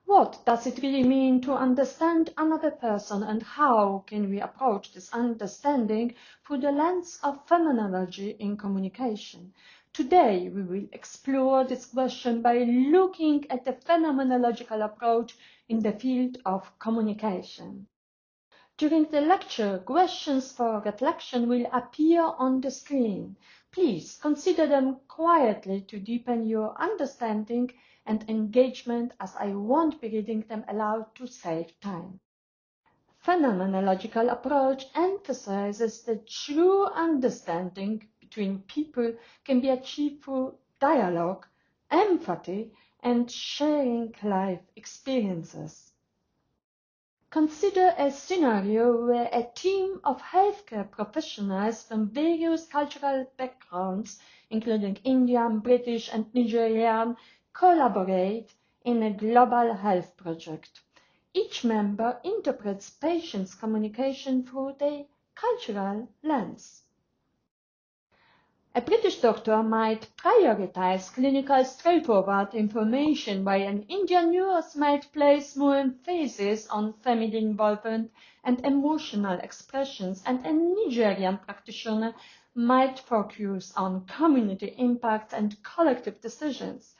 What does it really mean to understand another person, and how can we approach this understanding through the lens of phenomenology in communication? Today, we will explore this question by looking at the phenomenological approach in the field of communication. During the lecture, questions for reflection will appear on the screen. Please consider them quietly to deepen your understanding and engagement, as I won't be reading them aloud to save time. Phenomenological approach emphasizes that true understanding between people can be achieved through dialogue, empathy, and sharing life experiences. Consider a scenario where a team of healthcare professionals from various cultural backgrounds, including Indian, British, and Nigerian, collaborate in a global health project. Each member interprets patients' communication through their cultural lens. A British doctor might prioritize clinical straightforward information, while an Indian nurse might place more emphasis on family involvement and emotional expressions, and a Nigerian practitioner might focus on community impact and collective decisions.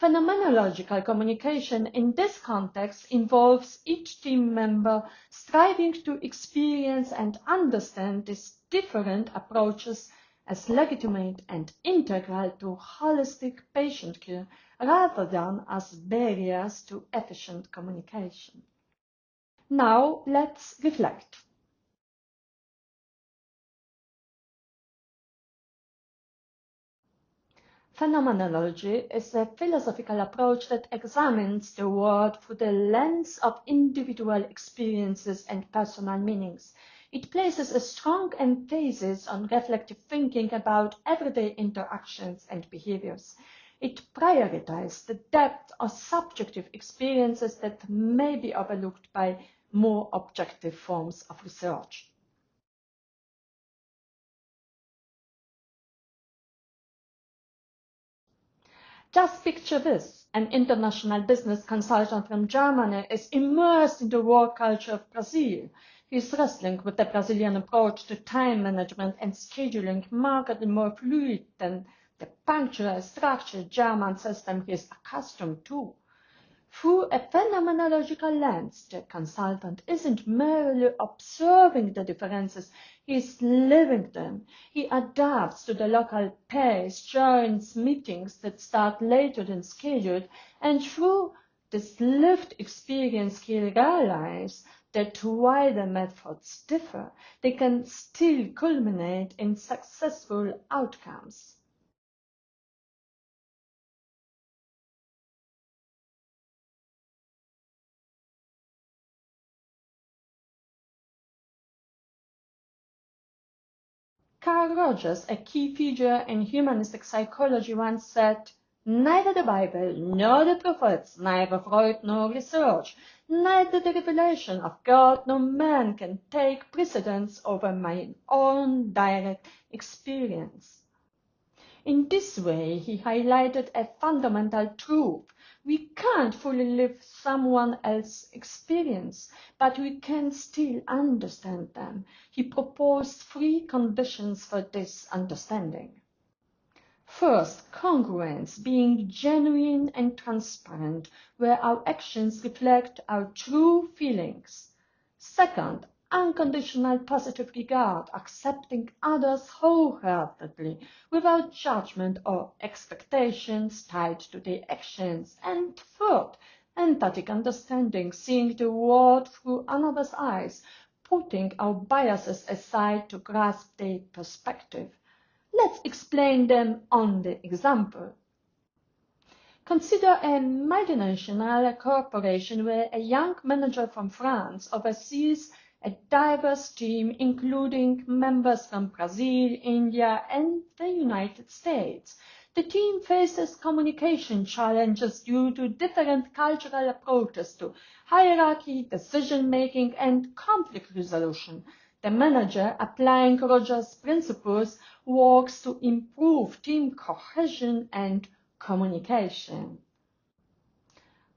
Phenomenological communication in this context involves each team member striving to experience and understand these different approaches as legitimate and integral to holistic patient care rather than as barriers to efficient communication. Now let's reflect. Phenomenology is a philosophical approach that examines the world through the lens of individual experiences and personal meanings. It places a strong emphasis on reflective thinking about everyday interactions and behaviors. It prioritizes the depth of subjective experiences that may be overlooked by more objective forms of research. Just picture this. An international business consultant from Germany is immersed in the work culture of Brazil. He is wrestling with the Brazilian approach to time management and scheduling, markedly more fluid than the punctual, structured German system he is accustomed to. Through a phenomenological lens, the consultant isn't merely observing the differences, he is living them. He adapts to the local pace, joins meetings that start later than scheduled, and through this lived experience he realizes that while the methods differ, they can still culminate in successful outcomes. Carl Rogers, a key figure in humanistic psychology, once said, "Neither the Bible nor the prophets, neither Freud nor research, neither the revelation of God nor man can take precedence over my own direct experience." In this way, he highlighted a fundamental truth. We can't fully live someone else's experience, but we can still understand them. He proposed three conditions for this understanding. First, congruence, being genuine and transparent, where our actions reflect our true feelings. Second, unconditional positive regard, accepting others wholeheartedly, without judgment or expectations tied to their actions. And third, empathic understanding, seeing the world through another's eyes, putting our biases aside to grasp their perspective. Let's explain them on the example. Consider a multinational corporation where a young manager from France oversees a diverse team including members from Brazil, India, and the United States. The team faces communication challenges due to different cultural approaches to hierarchy, decision-making, and conflict resolution. The manager, applying Rogers' principles, works to improve team cohesion and communication.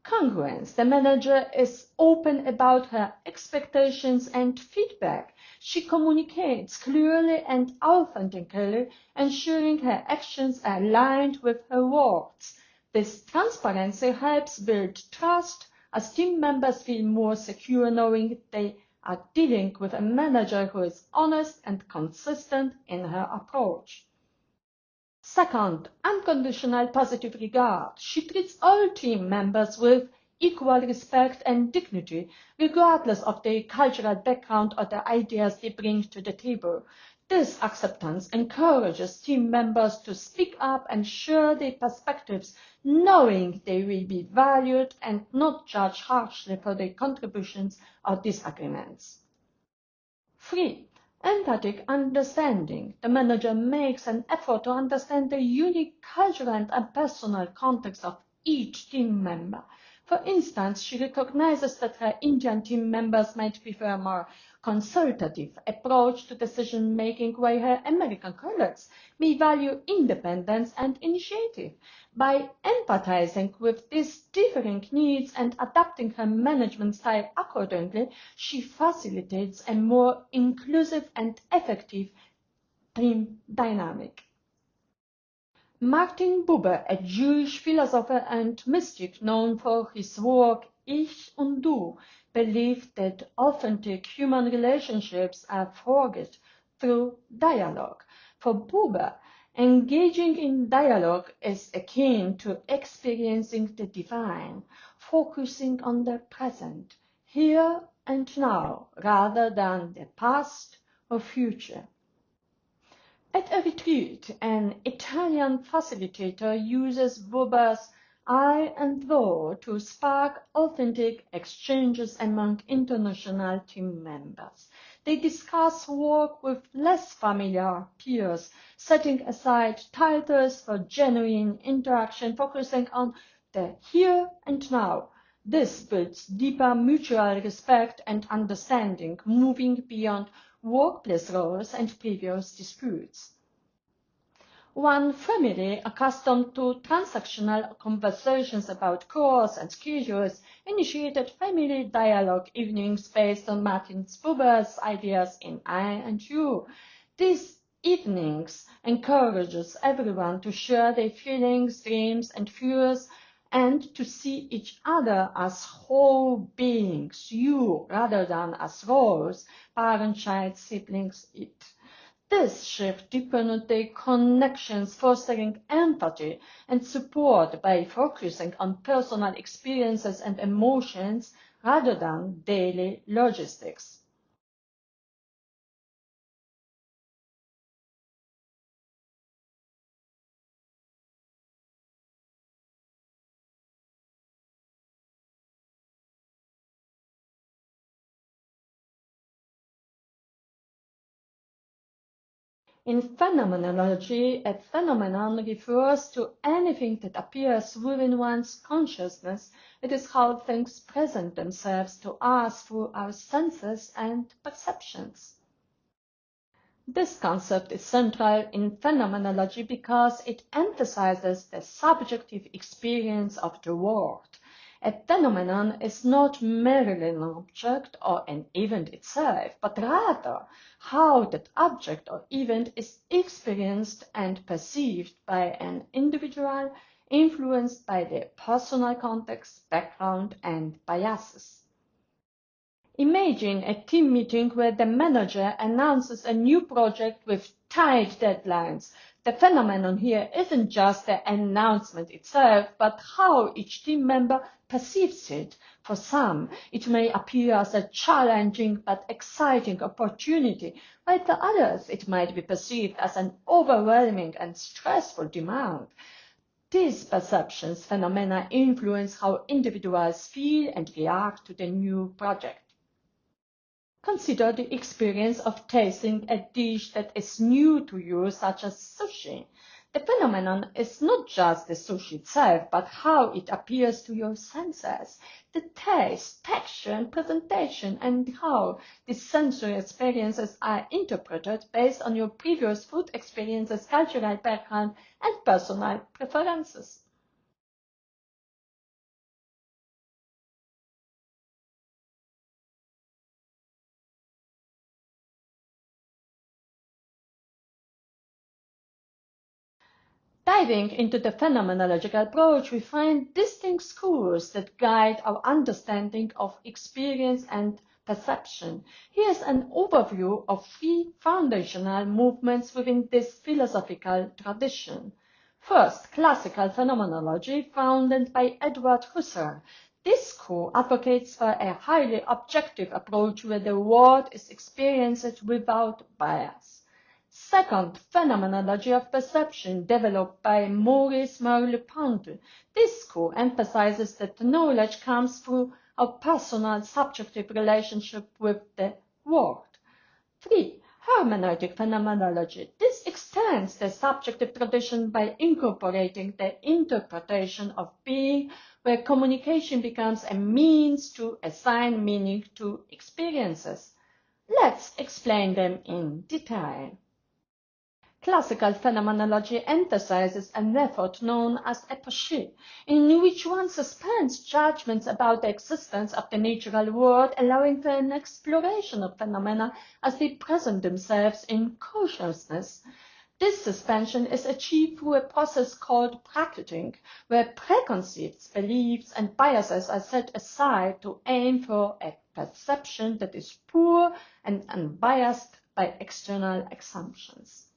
Congruence. The manager is open about her expectations and feedback. She communicates clearly and authentically, ensuring her actions are aligned with her words. This transparency helps build trust as team members feel more secure knowing they are dealing with a manager who is honest and consistent in her approach. Second, unconditional positive regard. She treats all team members with equal respect and dignity, regardless of their cultural background or the ideas they bring to the table. This acceptance encourages team members to speak up and share their perspectives, knowing they will be valued and not judged harshly for their contributions or disagreements. 3. Empathic understanding. The manager makes an effort to understand the unique cultural and personal context of each team member. For instance, she recognizes that her Indian team members might prefer a more consultative approach to decision making, while her American colleagues may value independence and initiative. By empathizing with these differing needs and adapting her management style accordingly, she facilitates a more inclusive and effective team dynamic. Martin Buber, a Jewish philosopher and mystic known for his work Ich und Du, believed that authentic human relationships are forged through dialogue. For Buber, engaging in dialogue is akin to experiencing the divine, focusing on the present, here and now, rather than the past or future. At a retreat, an Italian facilitator uses Buber's I and thou to spark authentic exchanges among international team members. They discuss work with less familiar peers, setting aside titles for genuine interaction, focusing on the here and now. This builds deeper mutual respect and understanding, moving beyond workplace roles and previous disputes. One family accustomed to transactional conversations about chores and schedules initiated family dialogue evenings based on Martin Buber's ideas in I and You. These evenings encourages everyone to share their feelings, dreams and fears and to see each other as whole beings, you rather than as roles, parent, child, siblings, it. This shift deepened their connections, fostering empathy and support by focusing on personal experiences and emotions rather than daily logistics. In phenomenology, a phenomenon refers to anything that appears within one's consciousness. It is how things present themselves to us through our senses and perceptions. This concept is central in phenomenology because it emphasizes the subjective experience of the world. A phenomenon is not merely an object or an event itself, but rather how that object or event is experienced and perceived by an individual, influenced by their personal context, background, and biases. Imagine a team meeting where the manager announces a new project with tight deadlines. The phenomenon here isn't just the announcement itself, but how each team member perceives it. For some, it may appear as a challenging but exciting opportunity, while for others it might be perceived as an overwhelming and stressful demand. These perceptions phenomena influence how individuals feel and react to the new project. Consider the experience of tasting a dish that is new to you, such as sushi. The phenomenon is not just the sushi itself, but how it appears to your senses. The taste, texture, and presentation, and how these sensory experiences are interpreted based on your previous food experiences, cultural background, and personal preferences. Diving into the phenomenological approach, we find distinct schools that guide our understanding of experience and perception. Here's an overview of three foundational movements within this philosophical tradition. First, classical phenomenology, founded by Edward Husserl. This school advocates for a highly objective approach where the world is experienced without bias. Second, phenomenology of perception, developed by Maurice Merleau-Ponty. This school emphasizes that the knowledge comes through our personal subjective relationship with the world. 3. Hermeneutic phenomenology. This extends the subjective tradition by incorporating the interpretation of being, where communication becomes a means to assign meaning to experiences. Let's explain them in detail. Classical phenomenology emphasizes a method known as epoche, in which one suspends judgments about the existence of the natural world, allowing for an exploration of phenomena as they present themselves in consciousness. This suspension is achieved through a process called bracketing, where preconceived beliefs and biases are set aside to aim for a perception that is pure and unbiased by external assumptions.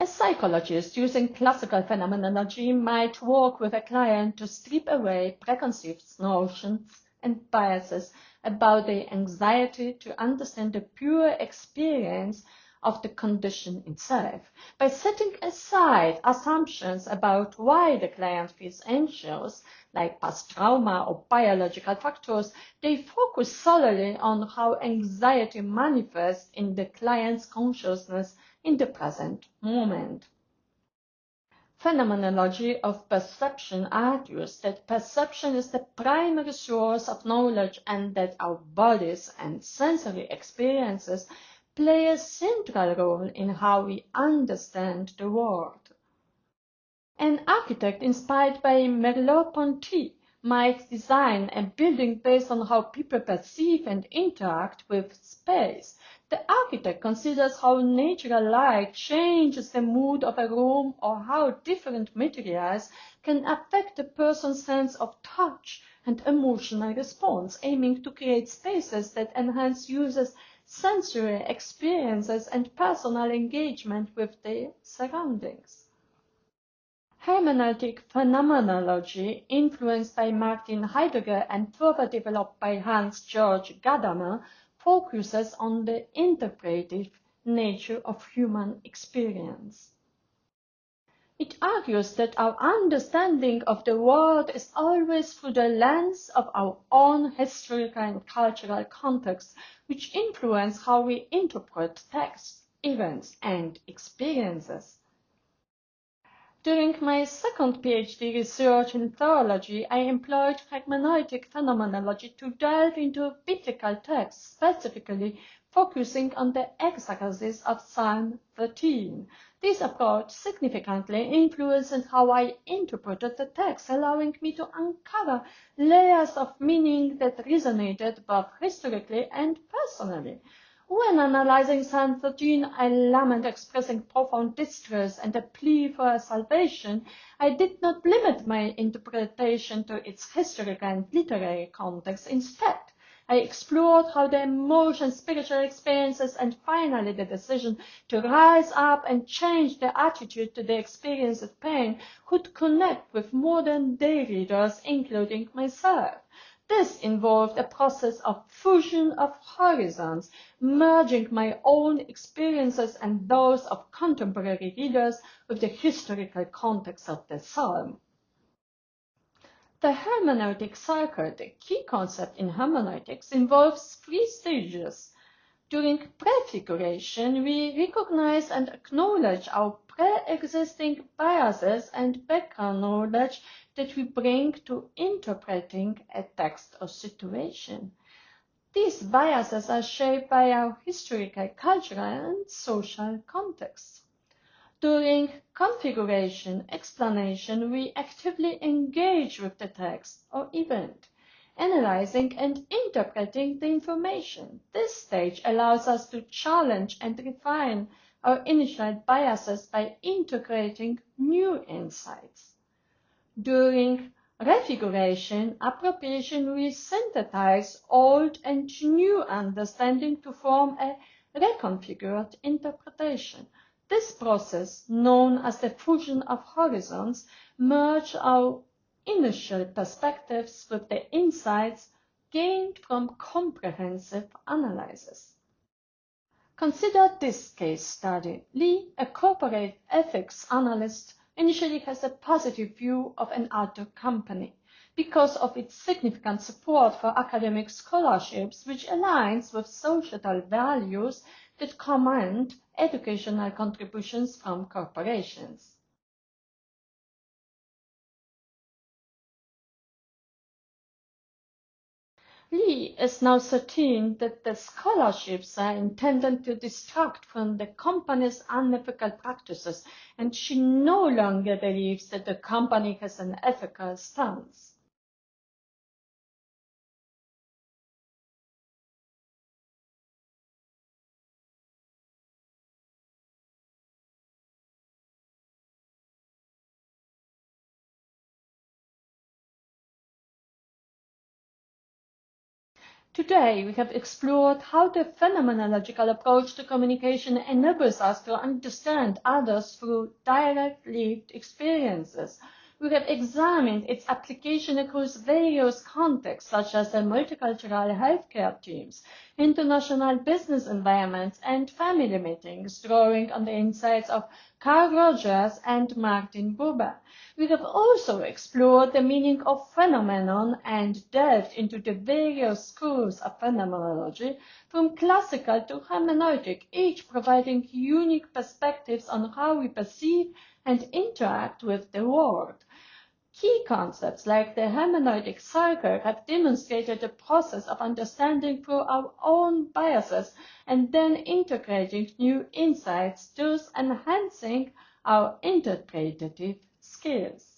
A psychologist using classical phenomenology might work with a client to strip away preconceived notions and biases about their anxiety to understand the pure experience of the condition itself. By setting aside assumptions about why the client feels anxious, like past trauma or biological factors, they focus solely on how anxiety manifests in the client's consciousness in the present moment. Phenomenology of perception argues that perception is the primary source of knowledge and that our bodies and sensory experiences play a central role in how we understand the world. An architect inspired by Merleau-Ponty might design a building based on how people perceive and interact with space. The architect considers how natural light changes the mood of a room or how different materials can affect a person's sense of touch and emotional response, aiming to create spaces that enhance users' sensory experiences and personal engagement with their surroundings. Hermeneutic phenomenology, influenced by Martin Heidegger and further developed by Hans-Georg Gadamer, focuses on the interpretive nature of human experience. It argues that our understanding of the world is always through the lens of our own historical and cultural context, which influence how we interpret texts, events, and experiences. During my second PhD research in theology, I employed hermeneutic phenomenology to delve into biblical texts, specifically focusing on the exegesis of Psalm 13. This approach significantly influenced how I interpreted the text, allowing me to uncover layers of meaning that resonated both historically and personally. When analyzing Psalm 13, a lament expressing profound distress and a plea for salvation, I did not limit my interpretation to its historical and literary context. Instead, I explored how the emotions, spiritual experiences, and finally the decision to rise up and change their attitude to the experience of pain could connect with modern-day readers, including myself. This involved a process of fusion of horizons, merging my own experiences and those of contemporary readers with the historical context of the psalm. The hermeneutic cycle, the key concept in hermeneutics, involves three stages. During prefiguration, we recognize and acknowledge our pre-existing biases and background knowledge that we bring to interpreting a text or situation. These biases are shaped by our historical, cultural, and social contexts. During configuration explanation, we actively engage with the text or event, analyzing and interpreting the information. This stage allows us to challenge and refine our initial biases by integrating new insights. During refiguration, appropriation will synthesize old and new understanding to form a reconfigured interpretation. This process, known as the fusion of horizons, merges our initial perspectives with the insights gained from comprehensive analysis. Consider this case study. Lee, a corporate ethics analyst, initially has a positive view of an outdoor company because of its significant support for academic scholarships, which aligns with societal values that command educational contributions from corporations. Lee is now certain that the scholarships are intended to distract from the company's unethical practices, and she no longer believes that the company has an ethical stance. Today, we have explored how the phenomenological approach to communication enables us to understand others through direct lived experiences. We have examined its application across various contexts, such as the multicultural healthcare teams, international business environments, and family meetings, drawing on the insights of Carl Rogers and Martin Buber. We have also explored the meaning of phenomenon and delved into the various schools of phenomenology, from classical to hermeneutic, each providing unique perspectives on how we perceive and interact with the world. Key concepts like the hermeneutic cycle have demonstrated the process of understanding through our own biases and then integrating new insights, thus enhancing our interpretative skills.